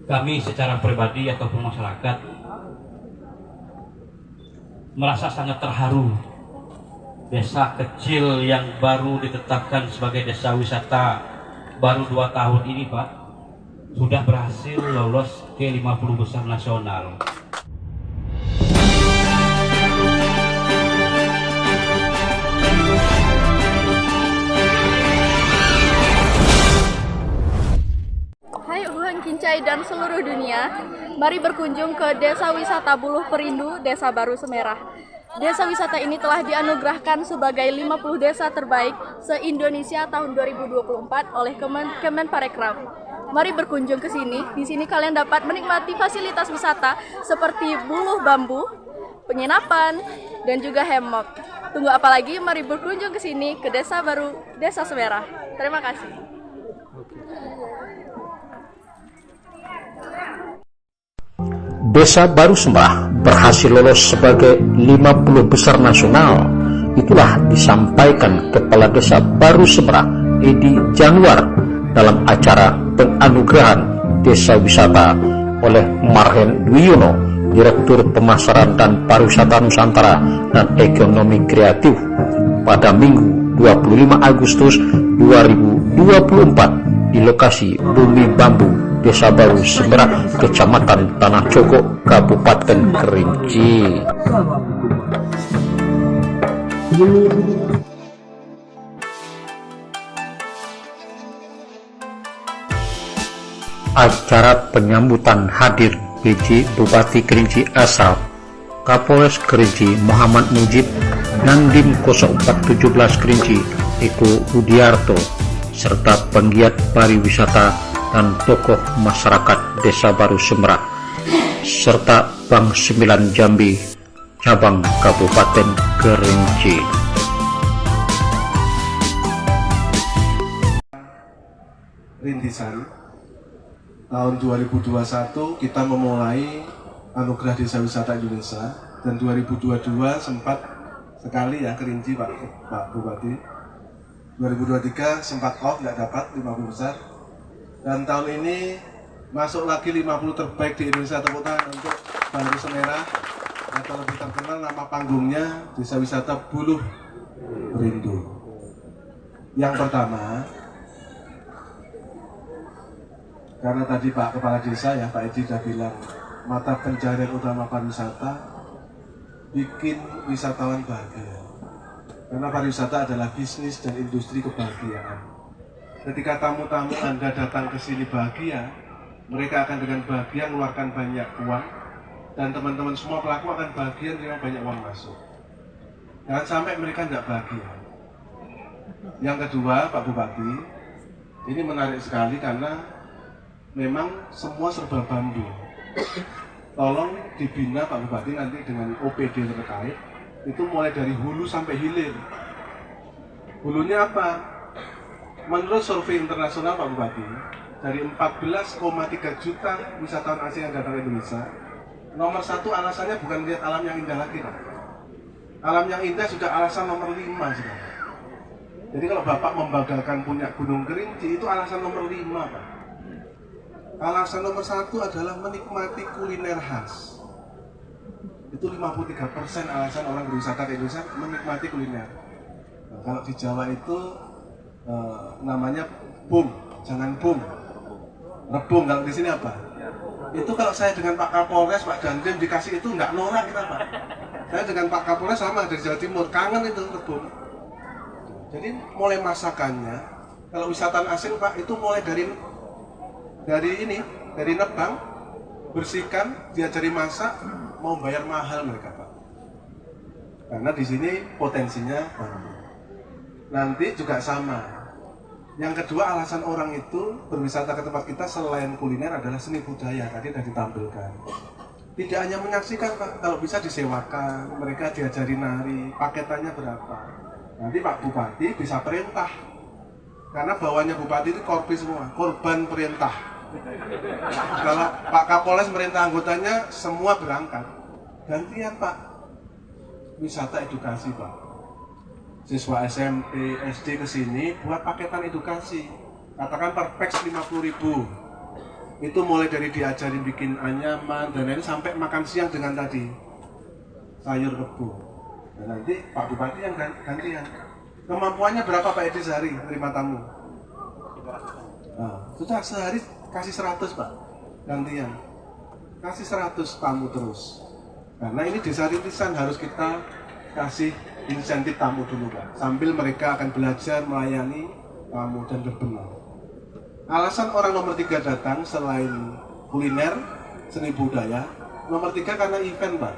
kami secara pribadi ataupun masyarakat merasa sangat terharu. Desa kecil yang baru ditetapkan sebagai desa wisata baru 2 tahun ini, Pak, sudah berhasil lolos ke 50 besar nasional. Hai Uhan Kincai dan seluruh dunia, mari berkunjung ke Desa Wisata Buluh Perindu, Desa Baru Semerah. Desa wisata ini telah dianugerahkan sebagai 50 desa terbaik se-Indonesia tahun 2024 oleh Kemenparekraf. Mari berkunjung ke sini. Di sini kalian dapat menikmati fasilitas wisata seperti buluh bambu, penginapan, dan juga hemok. Tunggu apa lagi? Mari berkunjung ke sini ke Desa Baru, Desa Semerah. Terima kasih. Desa Baru Semerah berhasil lolos sebagai 50 besar nasional. Itulah disampaikan Kepala Desa Baru Semerah Edi Januar dalam acara penganugerahan Desa Wisata oleh Marhen Dwiyono, Direktur Pemasaran dan Pariwisata Nusantara dan Ekonomi Kreatif pada Minggu 25 Agustus 2024 di lokasi Bumi Bambu, Desa Baru Semerah, Kecamatan Tanah Coko, Kabupaten Kerinci. Acara penyambutan hadir PJ Bupati Kerinci asal, Kapolres Kerinci Muhammad Mujib, Dandim 0417 Kerinci Eko Budiarto, serta penggiat pariwisata dan tokoh masyarakat Desa Baru Semerah, serta Bank 9 Jambi, cabang Kabupaten Kerinci. Rintisan tahun 2021 kita memulai Anugerah Desa Wisata Indonesia, dan 2022 sempat sekali ya Kerinci Pak Bupati. 2023 sempat off, nggak dapat 50 besar. Dan tahun ini masuk lagi 50 terbaik di Indonesia. Tepuk tangan untuk Baru Semerah, atau lebih terkenal nama panggungnya Desa Wisata Buluh Perindu. Yang pertama, karena tadi Pak Kepala Desa ya, Pak Edi sudah bilang mata pencaharian utama pariwisata bikin wisatawan bahagia. Karena pariwisata adalah bisnis dan industri kebahagiaan. Ketika tamu-tamu Anda datang ke sini bahagia, mereka akan dengan bahagia mengeluarkan banyak uang, dan teman-teman semua pelaku akan bahagia dengan banyak uang masuk. Jangan sampai mereka tidak bahagia. Yang kedua, Pak Bupati, ini menarik sekali karena memang semua serba bambu. Tolong dibina Pak Bupati nanti dengan OPD terkait, itu mulai dari hulu sampai hilir. Hulunya apa? Menurut survei internasional Pak Bupati, dari 14,3 juta wisatawan asing yang datang ke Indonesia, nomor 1 alasannya bukan melihat alam yang indah lagi, Pak. Alam yang indah sudah alasan nomor 5 sekarang. Jadi kalau Bapak membanggakan punya Gunung Kerinci, itu alasan nomor 5, Pak. Alasan nomor 1 adalah menikmati kuliner khas. Itu 53% alasan orang berwisata ke Indonesia menikmati kuliner. Nah, kalau di Jawa itu namanya bum, jangan bum, rebung. Kalau di sini apa? Itu kalau saya dengan Pak Kapolres, Pak Dandim dikasih itu nggak norak kita, Pak. Saya dengan Pak Kapolres sama dari Jawa Timur, kangen itu rebung. Jadi mulai masakannya, kalau wisatawan asing Pak, itu mulai dari nebang, bersihkan, diajari masak, mau bayar mahal mereka, Pak. Karena di sini potensinya bambu. Nanti juga sama. Yang kedua, alasan orang itu berwisata ke tempat kita selain kuliner adalah seni budaya, tadi sudah ditampilkan. Tidak hanya menyaksikan, Pak, kalau bisa disewakan, mereka diajari nari, paketannya berapa. Nanti Pak Bupati bisa perintah, karena bawahnya Bupati itu korpi semua, korban perintah. Kalau Pak Kapolres merintah anggotanya, semua berangkat. Gantian Pak, wisata edukasi Pak. Siswa SMP, SD ke sini buat paketan edukasi. Katakan per peks 50.000. Itu mulai dari diajarin bikin anyaman dan lain sampai makan siang dengan tadi sayur kebo. Dan nanti Pak Bupati yang gantian. Kemampuannya berapa Pak Edi sehari terima tamu? Nah, sudah sehari kasih 100 Pak, gantian. Kasih 100 tamu terus. Karena ini desa rintisan harus kita kasih insentif tamu dulu Pak. Sambil mereka akan belajar melayani tamu dan berbenah. Alasan orang nomor 3 datang selain kuliner, seni budaya, nomor 3 karena event Pak.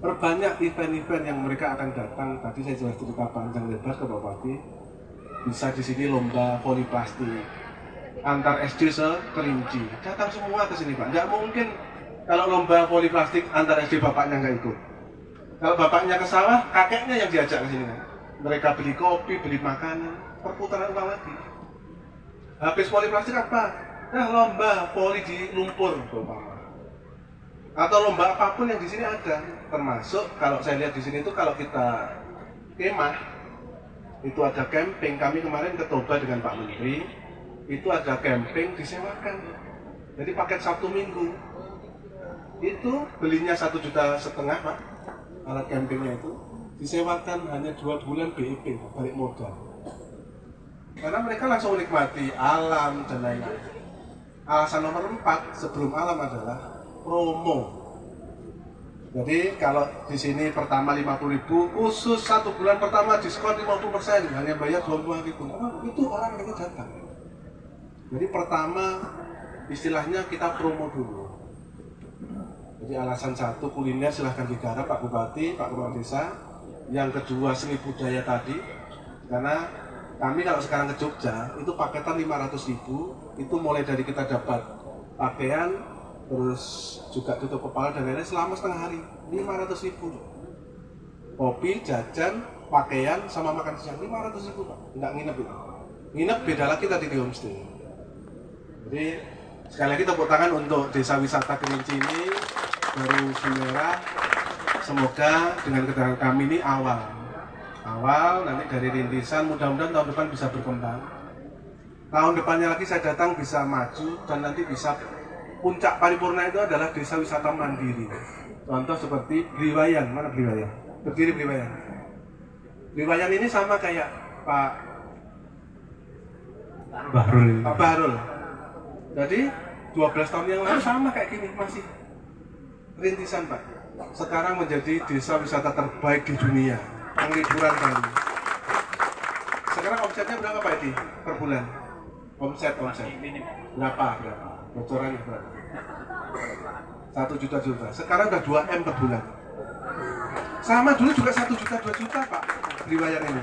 Perbanyak event-event yang mereka akan datang. Tadi saya jelas cerita panjang lebar ke Pak Bupati. Bisa di sini lomba voli plastik antar SD se-Kerinci. Datang semua ke sini Pak. Nggak mungkin kalau lomba voli plastik antar SD bapaknya nggak ikut. Kalau bapaknya ke sawah, kakeknya yang diajak ke sini. Mereka beli kopi, beli makanan, perputaran uang lagi. Habis voli plastik apa? Nah, lomba voli di lumpur, Bapak. Atau lomba apapun yang di sini ada, termasuk kalau saya lihat di sini itu kalau kita kemah, itu ada camping. Kami kemarin ke Toba dengan Pak Menteri, itu ada camping disewakan. Jadi paket Sabtu Minggu, itu belinya 1,5 juta Pak, alat campingnya itu disewakan hanya 2 bulan BEP, balik modal. Karena mereka langsung menikmati alam dan lain-lain. Alasan nomor 4 sebelum alam adalah promo. Jadi kalau di sini pertama 50.000, khusus 1 bulan pertama diskon 50%, hanya bayar 25.000. Itu orang itu datang. Jadi pertama istilahnya kita promo dulu. Jadi alasan 1 kuliner silahkan digarap Pak Bupati, Pak Kepala Desa. Yang kedua seni budaya tadi, karena kami kalau sekarang ke Jogja itu paketan 500.000, itu mulai dari kita dapat pakaian, terus juga tutup kepala dan lain-lain selama setengah hari, 500.000. Kopi, jajan, pakaian, sama makan siang 500.000 Pak. Nggak nginep itu. Nginep beda lagi tadi di homestay. Jadi sekali lagi tepuk tangan untuk Desa Wisata Kerinci ini, baru Sumerah. Semoga dengan kedatangan kami ini awal nanti dari rintisan, mudah-mudahan tahun depan bisa berkembang. Tahun depannya lagi saya datang bisa maju dan nanti bisa puncak paripurna itu adalah desa wisata mandiri. Contoh seperti Bliwayan, mana Bliwayan? Berdiri Bliwayan. Bliwayan ini sama kayak Pak Bahrul. Jadi 12 tahun yang lalu sama kayak gini, masih rintisan Pak. Sekarang menjadi desa wisata terbaik di dunia. Pengliburan Bali. Sekarang omsetnya berapa Pak Edi per bulan? Omset. Berapa? Bocorannya berapa? 1 juta. Sekarang udah 2 M per bulan. Sama dulu juga 1 juta, 2 juta Pak Bliwayan ini.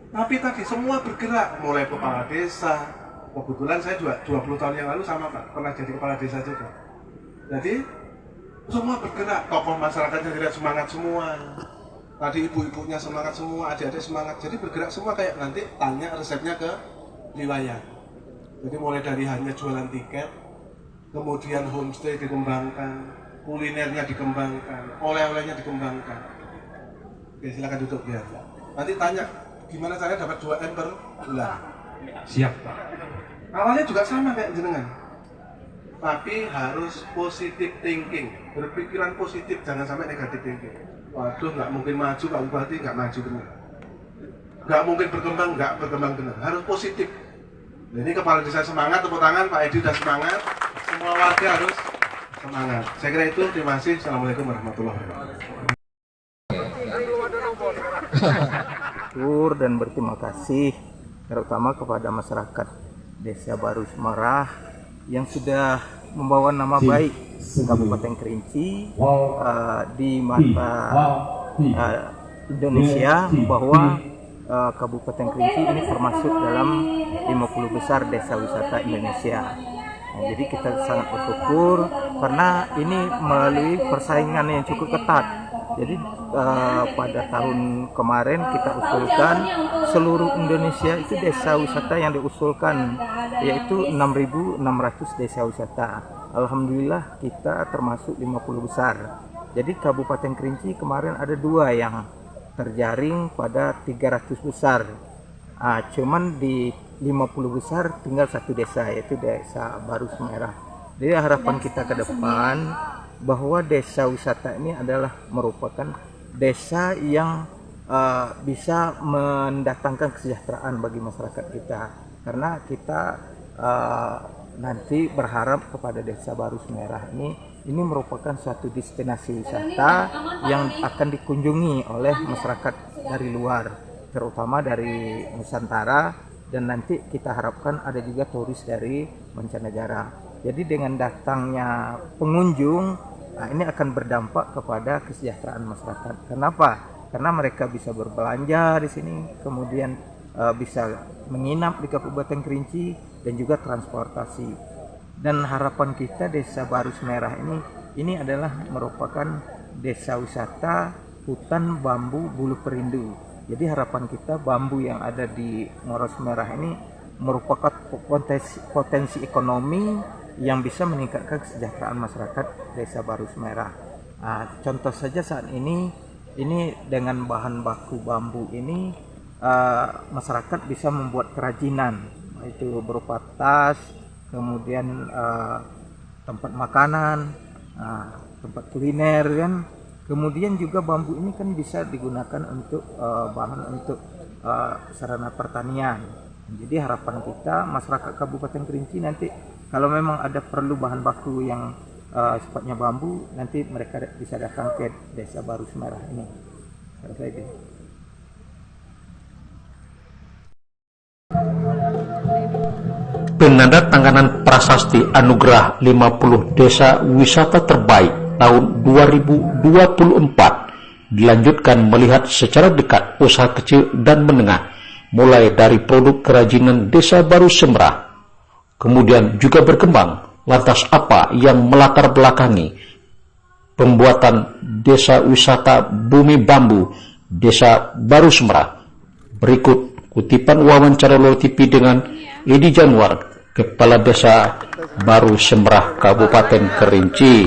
Tapi tadi semua bergerak, mulai kepala desa. Kebetulan saya juga 20 tahun yang lalu sama Pak, pernah jadi kepala desa juga. Jadi semua bergerak, tokoh masyarakatnya tidak semangat semua. Tadi ibu-ibunya semangat semua, adik-adik semangat. Jadi bergerak semua kayak nanti tanya resepnya ke Bliwayan. Jadi mulai dari hanya jualan tiket, kemudian homestay dikembangkan, kulinernya dikembangkan, oleh-olehnya dikembangkan. Oke, silakan duduk ya. Nanti tanya gimana caranya dapat 2 M per bulan. Siap Pak. Awalnya juga sama kayak jenengan. Tapi harus positive thinking, berpikiran positif, jangan sampai negatif thinking. Waduh, nggak mungkin maju Pak Bupati, nggak maju benar. Nggak mungkin berkembang, nggak berkembang benar. Harus positif. Jadi kepala desa semangat, tepuk tangan, Pak Edi sudah semangat. Semua warga harus semangat. Saya kira itu, terima kasih. Assalamualaikum warahmatullahi wabarakatuh. Dan berterima kasih terutama kepada masyarakat Desa Baru Semerah yang sudah membawa nama baik Kabupaten Kerinci di mata Indonesia, bahwa Kabupaten Kerinci ini termasuk dalam 50 besar desa wisata Indonesia. Nah, jadi kita sangat bersyukur karena ini melalui persaingan yang cukup ketat. Jadi pada tahun kemarin kita usulkan seluruh Indonesia itu desa wisata yang diusulkan, yaitu 6.600 desa wisata. Alhamdulillah kita termasuk 50 besar. Jadi Kabupaten Kerinci kemarin ada 2 yang terjaring pada 300 besar. Cuman di 50 besar tinggal satu desa, yaitu Desa Baru Semerah. Jadi harapan kita ke depan bahwa desa wisata ini adalah merupakan desa yang bisa mendatangkan kesejahteraan bagi masyarakat kita, karena kita nanti berharap kepada Desa Baru Semerah ini merupakan suatu destinasi wisata yang akan dikunjungi oleh masyarakat dari luar, terutama dari Nusantara, dan nanti kita harapkan ada juga turis dari mancanegara. Jadi dengan datangnya pengunjung, ini akan berdampak kepada kesejahteraan masyarakat. Kenapa? Karena mereka bisa berbelanja di sini, kemudian bisa menginap di Kabupaten Kerinci, dan juga transportasi. Dan harapan kita Desa Baru Semerah ini adalah merupakan desa wisata hutan bambu bulu perindu. Jadi harapan kita bambu yang ada di Muara Semerah ini merupakan potensi ekonomi yang bisa meningkatkan kesejahteraan masyarakat Desa Baru Semerah. Contoh saja saat ini dengan bahan baku bambu ini masyarakat bisa membuat kerajinan, itu berupa tas, kemudian tempat makanan, tempat kuliner kan. Kemudian juga bambu ini kan bisa digunakan untuk bahan untuk sarana pertanian. Jadi harapan kita masyarakat Kabupaten Kerinci nanti kalau memang ada perlu bahan baku yang sifatnya bambu, nanti mereka bisa datang ke Desa Baru Semerah ini. Penandatanganan prasasti anugerah 50 desa wisata terbaik tahun 2024 dilanjutkan melihat secara dekat usaha kecil dan menengah, mulai dari produk kerajinan Desa Baru Semerah. Kemudian juga berkembang, lantas apa yang melatar belakangi pembuatan desa wisata Bumi Bambu Desa Baru Semerah? Berikut kutipan wawancara Lolo TV dengan Edi Januar, Kepala Desa Baru Semerah Kabupaten Kerinci.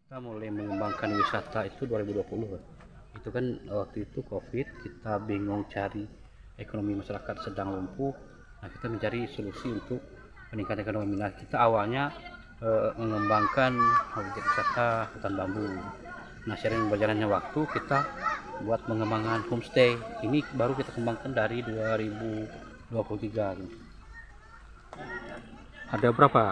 Kita mulai mengembangkan wisata itu 2020. Itu kan waktu itu Covid, kita bingung cari ekonomi masyarakat sedang lumpuh. Nah, kita mencari solusi untuk meningkatkan ekonomi. Nah, kita awalnya mengembangkan objek wisata hutan bambu. Nah, sering berjalannya waktu kita buat pengembangan homestay. Ini baru kita kembangkan dari 2023. Ada berapa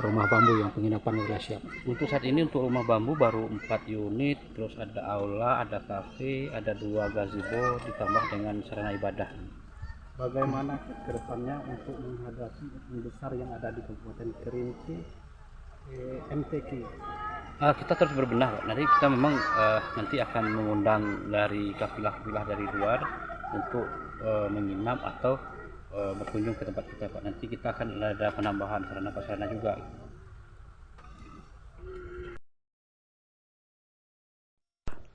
rumah bambu yang penginapan sudah siap? Untuk saat ini untuk rumah bambu baru 4 unit, terus ada aula, ada kafe, ada 2 gazebo ditambah dengan sarana ibadah. Bagaimana ke depannya untuk menghadapi event besar yang ada di Kabupaten Kerinci, MTQ? Kita terus berbenah, Pak. Nanti kita memang nanti akan mengundang dari kafilah-kafilah dari luar untuk menginap atau berkunjung ke tempat kita, Pak. Nanti kita akan ada penambahan sarana-prasarana juga.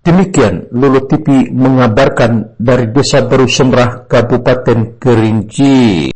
Demikian Lolo TV mengabarkan dari Desa Baru Semerah Kabupaten Kerinci.